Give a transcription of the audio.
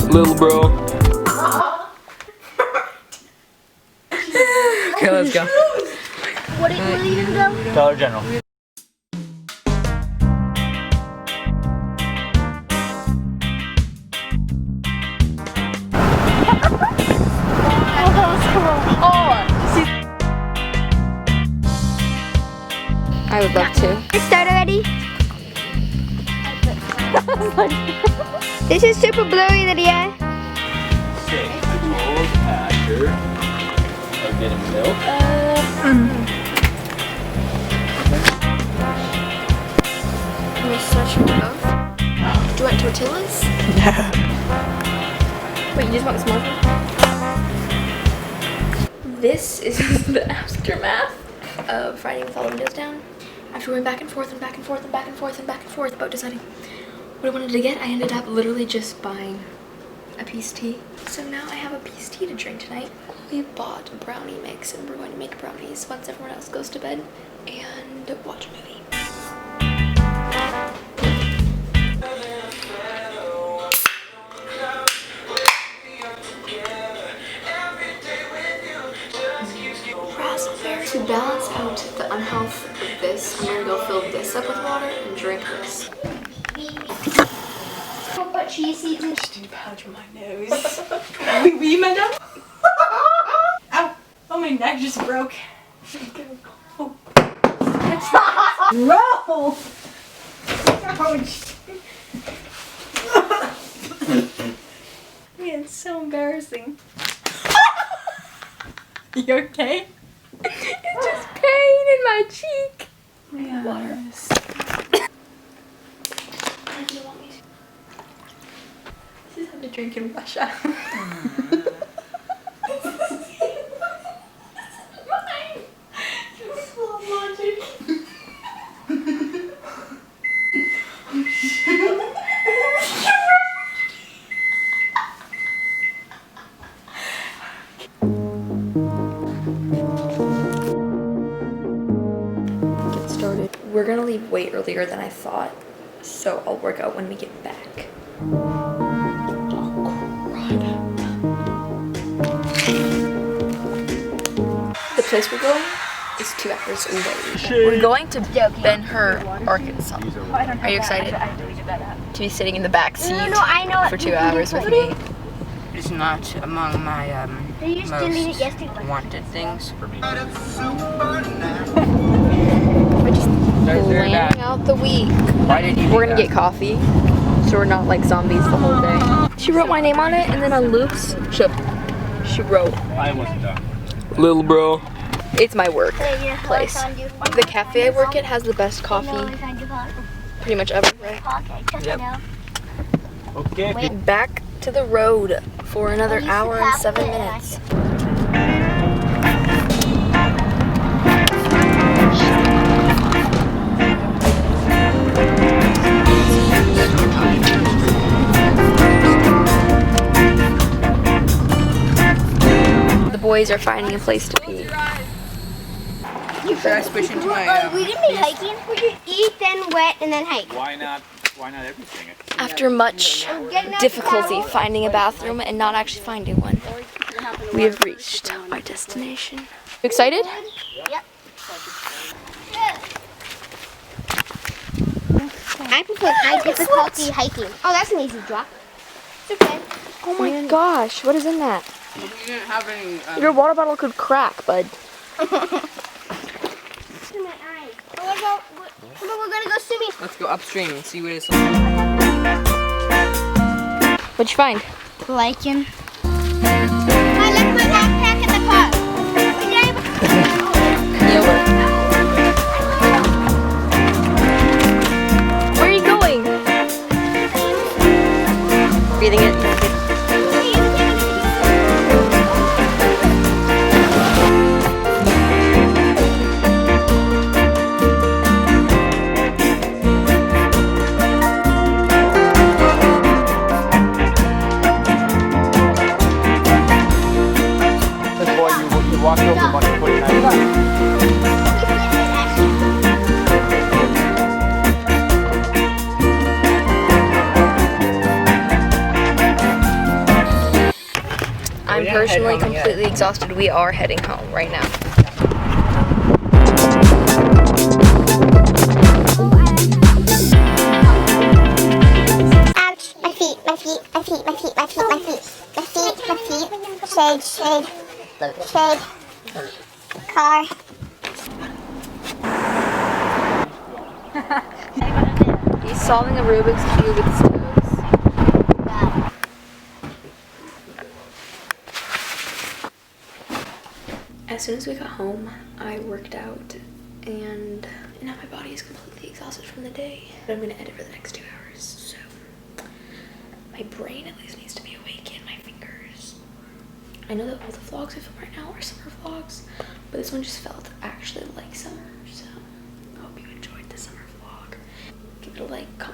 Little bro. Okay, let's go. Where are you gonna go? Dollar General. I would love to. Let's start already. This is super blurry, Lydia. Sick. I told Asher of getting milk. Can we start your both? Do you want tortillas? Yeah. Wait, you just want the small one? This is the aftermath of riding with all the windows down. After going back and forth and back and forth and back and forth and back and forth about deciding what I wanted to get, I ended up literally just buying a peace tea. So now I have a peace tea to drink tonight. We bought a brownie mix and we're going to make brownies once everyone else goes to bed and watch a movie. To balance out the unhealth of this, I'm gonna go fill this up with water and drink this. But cheese eating. Stupid pouch on my nose. Wee, madam? Ow! Oh, my neck just broke. Oh. Roll! Ouch! Man, it's so embarrassing. You okay? It's just pain in my cheek. Yes. Water. Do you want me to? This is how to drink in Russia. We're gonna leave way earlier than I thought, so I'll work out when we get back. The place we're going is 2 hours away. We're going to Ben-Hur, Arkansas. Are you excited to be sitting in the back seat I know for 2 hours with me? It's not among my most wanted things. We're just planning out the week. Why did you We're gonna get coffee, so we're not like zombies the whole day. She wrote my name on it, and then on Luke's, she wrote, I wasn't done. Little bro. it's my work place. The cafe I work at has the best coffee pretty much ever, right? Yep. Okay. Back to the road for another hour and 7 minutes. The boys are finding a place to pee. Should I switch into my we didn't be hiking. We just eat, then wet, and then hike. Why not everything? After much difficulty finding a bathroom and not actually finding one, we have reached our destination. Excited? Yep. I prefer high difficulty hiking. Oh, that's an easy drop. It's okay. Oh my gosh, what is in that? You didn't have any. Your water bottle could crack, bud. To my eyes. Come on, we're gonna go swimming. Let's go upstream and see what it's like. What'd you find? Lichen. I left my backpack in the car. Where are you going? Breathing it. Walked over a bunch of foot personally completely exhausted. We are heading home right now. Ouch, my feet, my feet, my feet, my feet, my feet, my feet, my feet, my feet. Shade, shade, shade. Car. He's solving a Rubik's Cube with his toes. As soon as we got home, I worked out and now my body is completely exhausted from the day. But I'm gonna edit for the next 2 hours, so my brain at least needs to be awake and my fingers. I know that all the vlogs I film right now are summer vlogs, but this one just felt actually like summer, so I hope you enjoyed the summer vlog. Give it a like, comment.